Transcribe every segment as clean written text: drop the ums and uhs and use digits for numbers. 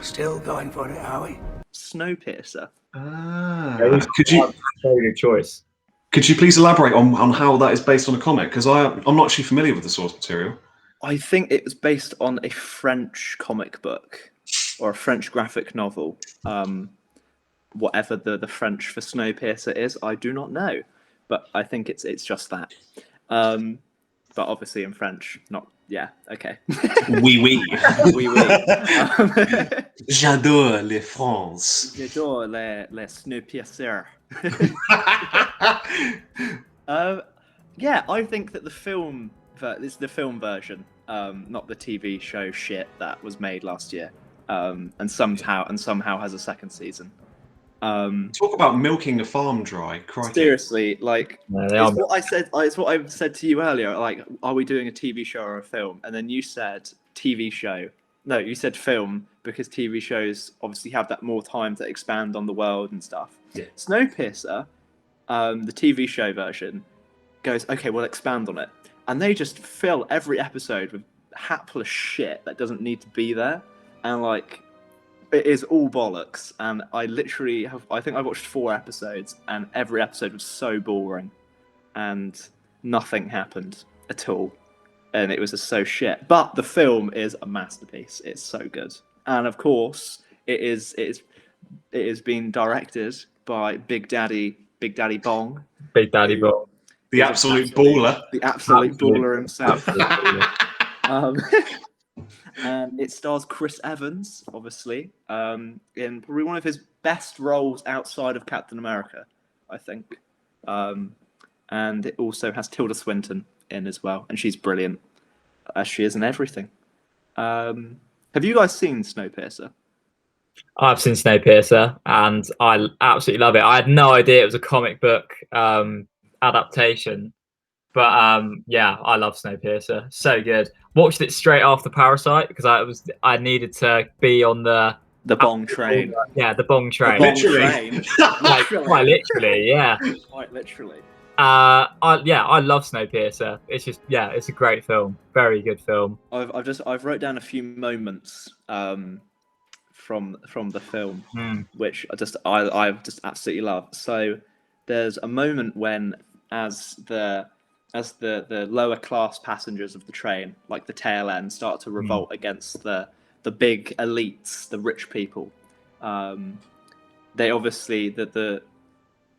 Still going for it, are we? Snowpiercer. Could you Very good choice. Could you please elaborate on how that is based on a comic? Because I'm not actually familiar with the source material. I think it was based on a French comic book or a French graphic novel. Whatever the French for Snowpiercer is, I do not know, but I think it's just that. But obviously in French, not okay. Oui, oui. Oui, oui. J'adore les France. J'adore les Snowpiercer. I think that the film, this is the film version, not the TV show shit that was made last year, and somehow has a second season. Talk about milking a farm dry. Crikey. Seriously, like it's what I said. It's what I said to you earlier. Like, are we doing a TV show or a film? And then you said TV show. No, you said film because TV shows obviously have that more time to expand on the world and stuff. Yeah. Snowpiercer, the TV show version, goes, okay, we'll expand on it, and they just fill every episode with hapless shit that doesn't need to be there, and like. It is all bollocks, and I think I watched 4 episodes, and every episode was so boring, and nothing happened at all, and it was just so shit. But the film is a masterpiece. It's so good, and of course, it is being directed by Big Daddy Bong. Big Daddy Bong. The absolute baller. The absolute baller himself. And it stars Chris Evans, obviously, in probably one of his best roles outside of Captain America, I think. And it also has Tilda Swinton in as well, and she's brilliant, as she is in everything. Have you guys seen Snowpiercer? I've seen Snowpiercer, and I absolutely love it. I had no idea it was a comic book adaptation. But I love Snowpiercer. So good. Watched it straight after Parasite because I needed to be on the Bong train. Yeah, the Bong train. Literally. Quite literally, yeah. Quite literally. I love Snowpiercer. It's just it's a great film. Very good film. I've wrote down a few moments from the film which I've just absolutely love. So there's a moment when as the lower class passengers of the train, like the tail end, start to revolt against the big elites, the rich people. They obviously the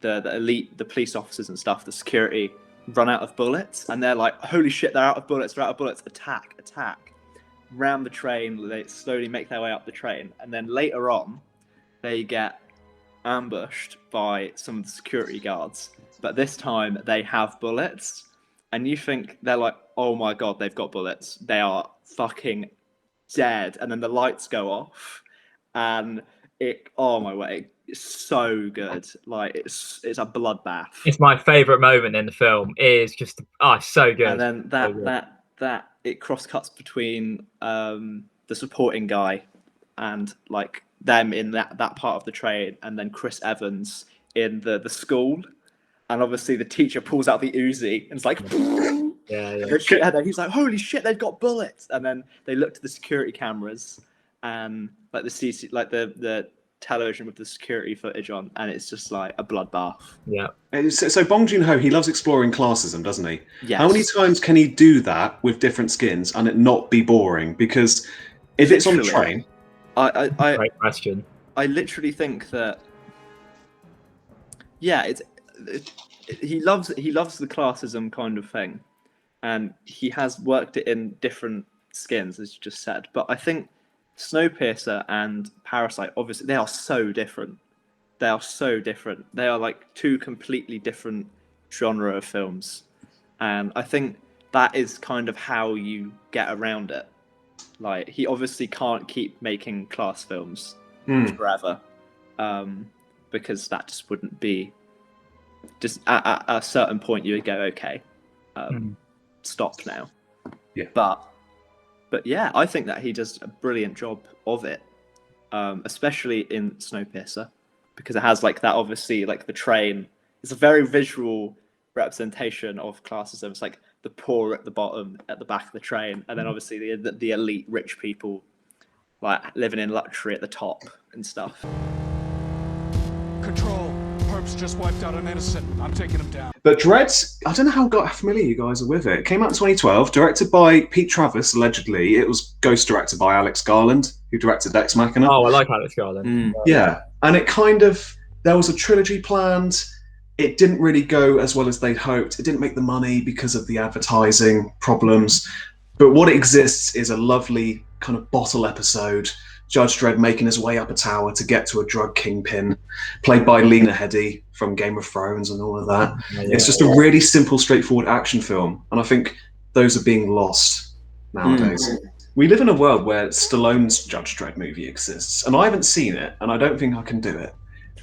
elite, the police officers and stuff, the security run out of bullets, and they're like, "Holy shit, they're out of bullets! They're out of bullets! Attack! Attack!" Round the train, they slowly make their way up the train, and then later on, they get ambushed by some of the security guards. But this time, they have bullets. And you think they're like, oh my god, they've got bullets. They are fucking dead. And then the lights go off, and it's so good. Like it's a bloodbath. It's my favourite moment in the film. Is just so good. And then that it cross cuts between the supporting guy and like them in that part of the train, and then Chris Evans in the school. And obviously the teacher pulls out the Uzi and it's like, and then he's like, holy shit, they've got bullets. And then they look to the security cameras and like the television with the security footage on, and it's just like a bloodbath. Yeah. So Bong Joon-ho, he loves exploring classism, doesn't he? Yes. How many times can he do that with different skins and it not be boring? Because if it's on a train, Great question. I literally think that he loves the classism kind of thing, and he has worked it in different skins, as you just said. But I think Snowpiercer and Parasite, obviously, they are so different. They are like 2 completely different genre of films, and I think that is kind of how you get around it. Like, he obviously can't keep making class films forever, because that just wouldn't be. Just at a certain point, you would go, okay, stop now. Yeah. But yeah, I think that he does a brilliant job of it, especially in Snowpiercer, because it has like that. Obviously, like the train, it's a very visual representation of classism. It's like the poor at the bottom, at the back of the train, and then obviously the elite rich people like living in luxury at the top and stuff. Control. Perps just wiped out an innocent. I'm taking him down. But Dredd, I don't know how familiar you guys are with it. It came out in 2012, directed by Pete Travis, allegedly. It was ghost directed by Alex Garland, who directed Ex Machina. Oh, I like Alex Garland. Yeah, and it kind of, there was a trilogy planned. It didn't really go as well as they'd hoped. It didn't make the money because of the advertising problems. But what exists is a lovely kind of bottle episode. Judge Dredd making his way up a tower to get to a drug kingpin, played by Lena Headey from Game of Thrones and all of that. It's just a really simple, straightforward action film. And I think those are being lost nowadays. We live in a world where Stallone's Judge Dredd movie exists. And I haven't seen it, and I don't think I can do it.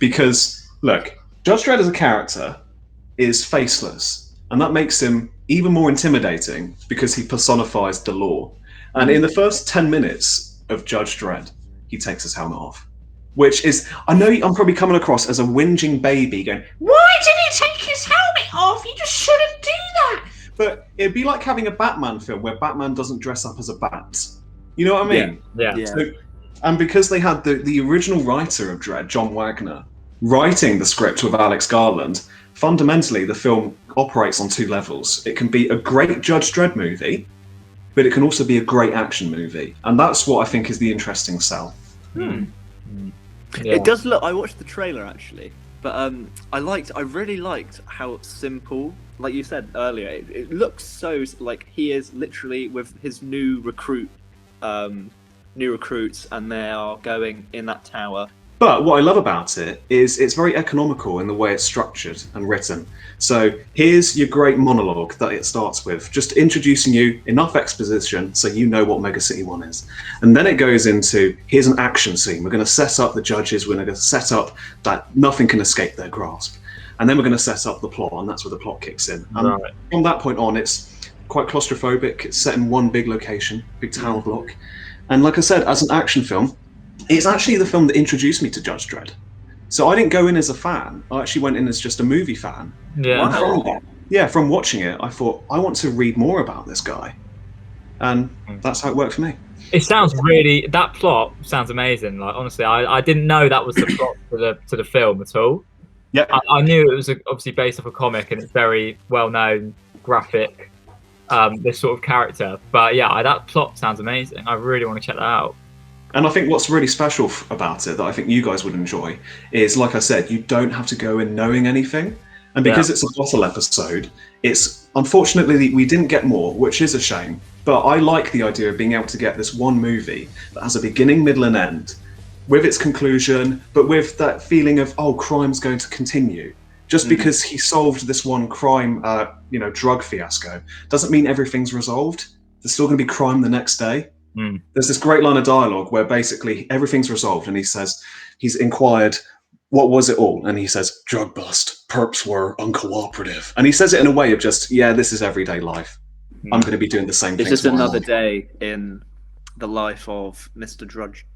Because, look, Judge Dredd as a character is faceless. And that makes him even more intimidating because he personifies the law. And in the first 10 minutes of Judge Dredd, he takes his helmet off. Which is, I know I'm probably coming across as a whinging baby going, why did he take his helmet off? You just shouldn't do that. But it'd be like having a Batman film where Batman doesn't dress up as a bat. You know what I mean? Yeah. So, and because they had the original writer of Dredd, John Wagner, writing the script with Alex Garland, fundamentally the film operates on two levels. It can be a great Judge Dredd movie, but it can also be a great action movie. And that's what I think is the interesting sell. It does look, I watched the trailer actually, but I really liked how simple, like you said earlier, it looks so, like he is literally with his new recruits, and they are going in that tower. But what I love about it is it's very economical in the way it's structured and written. So here's your great monologue that it starts with, just introducing you enough exposition so you know what Mega City 1 is. And then it goes into, here's an action scene. We're going to set up the judges. We're going to set up that nothing can escape their grasp. And then we're going to set up the plot, and that's where the plot kicks in. And from that point on, it's quite claustrophobic. It's set in one big location, big tower block. And like I said, as an action film, it's actually the film that introduced me to Judge Dredd. So I didn't go in as a fan. I actually went in as just a movie fan. Yeah. From watching it, I thought, I want to read more about this guy. And that's how it worked for me. It sounds really, that plot sounds amazing. Like, honestly, I didn't know that was the plot to the film at all. Yeah. I knew it was obviously based off a comic and it's very well-known, graphic, this sort of character. But yeah, that plot sounds amazing. I really want to check that out. And I think what's really special about it that I think you guys would enjoy is, like I said, you don't have to go in knowing anything. And because it's a bottle episode, it's unfortunately we didn't get more, which is a shame. But I like the idea of being able to get this one movie that has a beginning, middle, and end, with its conclusion, but with that feeling of, oh, crime's going to continue. Just because he solved this one crime, drug fiasco, doesn't mean everything's resolved. There's still going to be crime the next day. There's this great line of dialogue where basically everything's resolved, and he says, he's inquired, what was it all? And he says, drug bust, perps were uncooperative. And he says it in a way of just, yeah, this is everyday life. I'm going to be doing the same thing. It's just another day in the life of Mr. Judge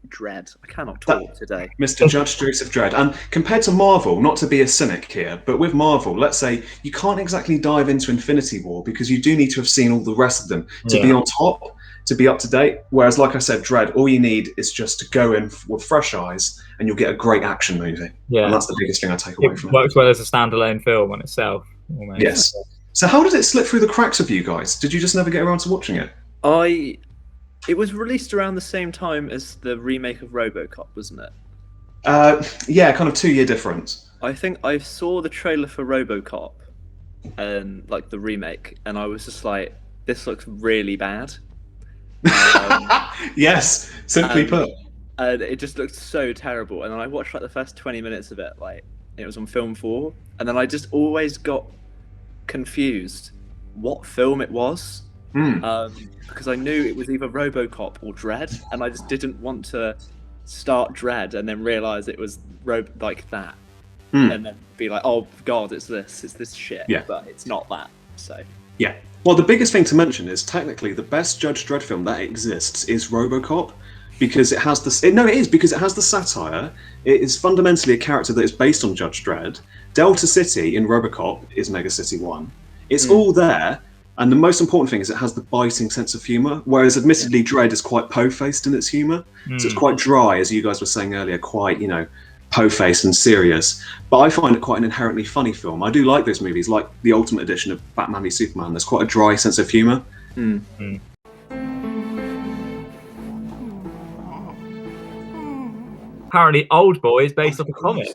Dredd. I cannot talk today. Mr. Judge Joseph Dredd. And compared to Marvel, not to be a cynic here, but with Marvel, let's say you can't exactly dive into Infinity War because you do need to have seen all the rest of them to be on top, to be up to date. Whereas, like I said, Dredd, all you need is just to go in with fresh eyes and you'll get a great action movie. Yeah. And that's the biggest thing I take away from it. It works well as a standalone film on itself. Almost. Yes. So how did it slip through the cracks of you guys? Did you just never get around to watching it? It was released around the same time as the remake of RoboCop, wasn't it? Yeah, kind of 2-year difference. I think I saw the trailer for RoboCop and like the remake, and I was just like, this looks really bad. Yes, simply put. And it just looked so terrible. And then I watched like the first 20 minutes of it, like it was on Film 4, and then I just always got confused what film it was. Because I knew it was either RoboCop or Dredd, and I just didn't want to start Dredd and then realise it was like that, and then be like, oh god, it's this shit. Yeah. But it's not that. So yeah. Well, the biggest thing to mention is technically the best Judge Dredd film that exists is RoboCop, because it has because it has the satire. It is fundamentally a character that is based on Judge Dredd. Delta City in RoboCop is Mega City 1. It's all there. And the most important thing is it has the biting sense of humour, whereas admittedly Dredd is quite po-faced in its humour. So it's quite dry, as you guys were saying earlier, quite, po-faced and serious. But I find it quite an inherently funny film. I do like those movies, like the Ultimate Edition of Batman v Superman. There's quite a dry sense of humour. Apparently Oldboy is based off a comic.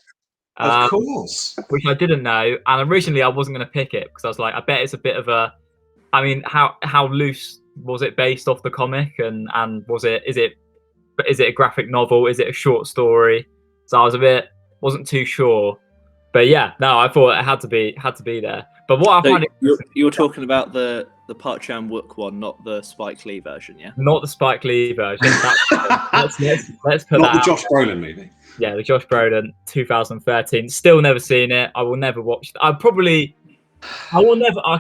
Of course. Which I didn't know. And originally I wasn't going to pick it because I was like, I bet it's a bit of a... I mean, how loose was it based off the comic, and is it a graphic novel? Is it a short story? So I wasn't too sure. But yeah, no, I thought it had to be there. But what I find you're talking about the Park Chan-wook one, not the Spike Lee version, yeah? Not the Spike Lee version. Let's put not that the Josh Brolin movie. Yeah, the Josh Brolin 2013. Still never seen it. I will never watch. I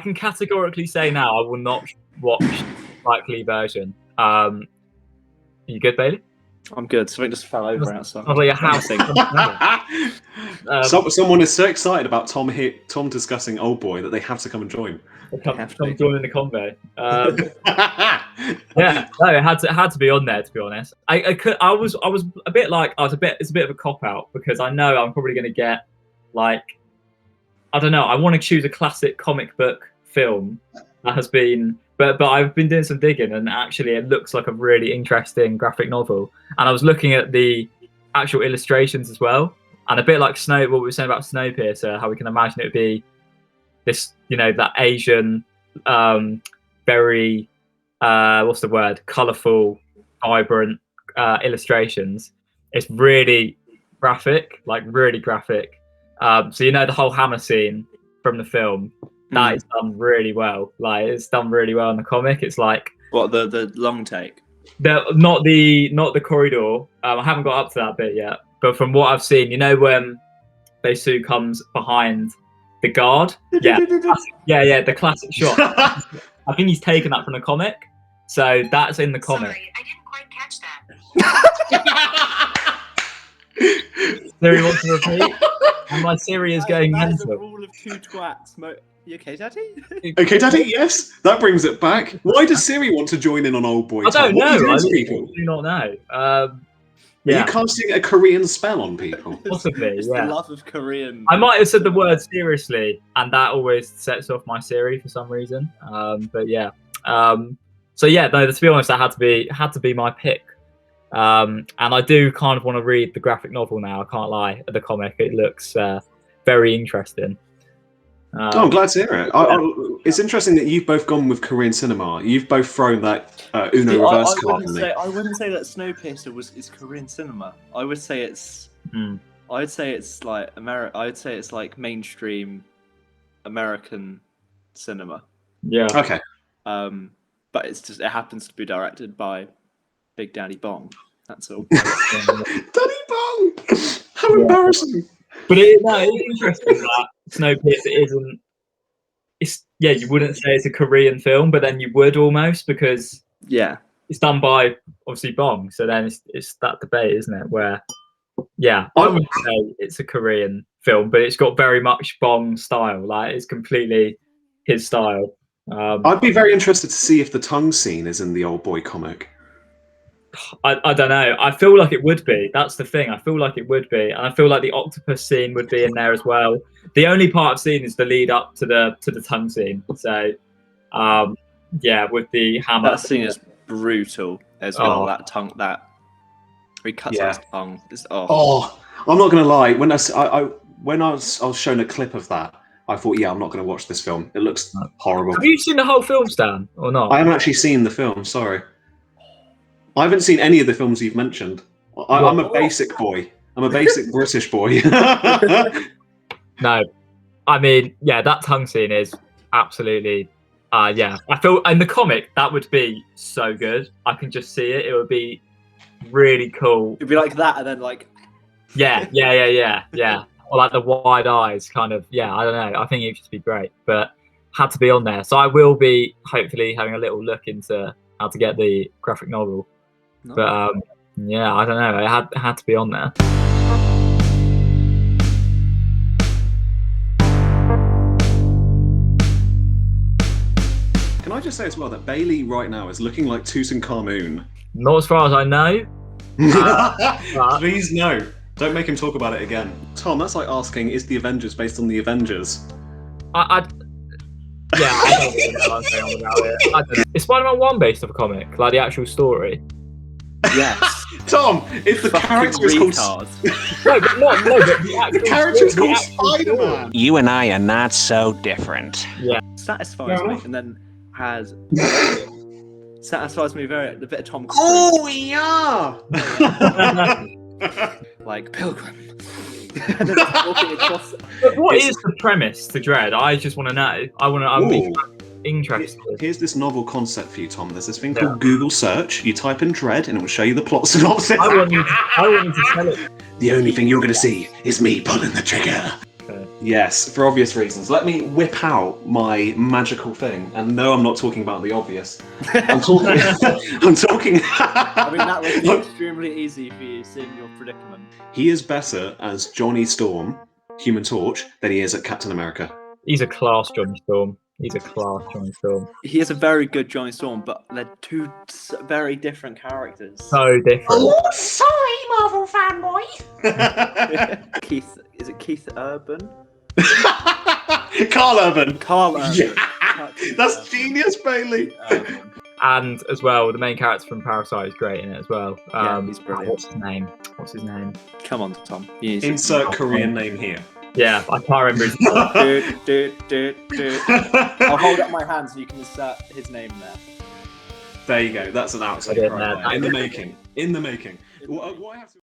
can categorically say now I will not watch the Spike Lee version. You good, Bailey? I'm good. Something just fell over outside. Like a house. Someone is so excited about Tom discussing Oldboy that they have to come and join. Come join in the convo. Yeah, no, it had to be on there, to be honest. I was a bit like it's a bit of a cop out because I know I'm probably going to get like, I don't know. I want to choose a classic comic book film that has been, but I've been doing some digging, and actually it looks like a really interesting graphic novel. And I was looking at the actual illustrations as well, and a bit like what we were saying about Snowpiercer, how we can imagine it would be this, that Asian, very what's the word? Colourful, vibrant illustrations. It's really graphic, like really graphic. So the whole hammer scene from the film, that is done really well. Like it's done really well in the comic. It's like what the long take. Not the corridor. I haven't got up to that bit yet. But from what I've seen, when Besu comes behind the guard, yeah, the classic shot. I think he's taken that from the comic, so that's in the comic. Sorry, I didn't quite catch that. Siri wants to repeat, and my Siri is going mental. That is a rule of two twats. You okay, Daddy? Okay, Daddy. Yes, that brings it back. Why does Siri want to join in on Oldboy? I don't know. I people? do not know. Are you casting a Korean spell on people? Possibly, It's yeah. the love of Korean. I might have said the word seriously, and that always sets off my Siri for some reason. But yeah. So yeah, no. To be honest, that had to be my pick. And I do kind of want to read the graphic novel now. I can't lie. The comic, it looks very interesting. I'm glad to hear it. It's interesting that you've both gone with Korean cinema. You've both thrown that Uno reverse card in me. I wouldn't say that Snowpiercer is Korean cinema. I would say it's. I'd say it's like I'd say it's like mainstream American cinema. Yeah. Okay. But it happens to be directed by Big Daddy Bong. That's all. Daddy Bong. How embarrassing. But it's interesting that Snowpiercer isn't. You wouldn't say it's a Korean film, but then you would almost, because it's done by obviously Bong. So then it's that debate, isn't it? Where I would say it's a Korean film, but it's got very much Bong style. Like it's completely his style. I'd be very interested to see if the tongue scene is in the Oldboy comic. I don't know. I feel like it would be. That's the thing. I feel like it would be, and I feel like the octopus scene would be in there as well. The only part I've seen is the lead up to the tongue scene. So, with the hammer. That scene is brutal as well. That tongue, that he cuts out his tongue. I'm not gonna lie. When I was shown a clip of that, I thought, I'm not gonna watch this film. It looks horrible. Have you seen the whole film, Stan, or not? I haven't actually seen the film. Sorry. I haven't seen any of the films you've mentioned. I'm a basic boy. I'm a basic British boy. No, I mean, that tongue scene is absolutely, I feel in the comic that would be so good. I can just see it. It would be really cool. It'd be like that, and then like. Yeah. Or like the wide eyes, kind of. Yeah, I don't know. I think it would just be great, but had to be on there. So I will be hopefully having a little look into how to get the graphic novel. No. But I don't know. It had to be on there. I just say as well that Bailey right now is looking like Tutankhamun? Not as far as I know. Please no. Don't make him talk about it again. Tom, that's like asking, is the Avengers based on the Avengers? I don't really know what I'm saying on about it. I don't know. Is Spider-Man 1 based off a comic? Like the actual story? Yes. Tom, if the character is called... No, but the actual The character is story, called the actual Spider-Man! story. You and I are not so different. Yeah. Satisfies me, and then has satisfies me very the bit of Tom Cruise, Oh, yeah! like Pilgrim. And then walking across. But what is the premise to Dredd? I just want to know. I'm interested. Here's this novel concept for you, Tom. There's this thing called Google Search. You type in Dredd and it will show you the plot synopsis. I want you to tell it. The only thing you're going to see is me pulling the trigger. Okay. Yes, for obvious reasons. Let me whip out my magical thing. And no, I'm not talking about the obvious. I'm talking... I mean, that would be extremely easy for you, seeing your predicament. He is better as Johnny Storm, Human Torch, than he is at Captain America. He's a class Johnny Storm. He is a very good Johnny Storm, but they're two very different characters. So different. Oh, sorry, Marvel fanboy. Keith, is it Keith Urban? Carl Urban. Carl Urban. Yeah. That's genius, Bailey. And as well, the main character from Parasite is great in it as well. Yeah, he's brilliant. What's his name? Come on, Tom. You need to- Insert Korean name here. Yeah, I can't remember his name. Dude. I'll hold up my hand so you can insert his name there. There you go. That's an outside right there. In the making. What I have to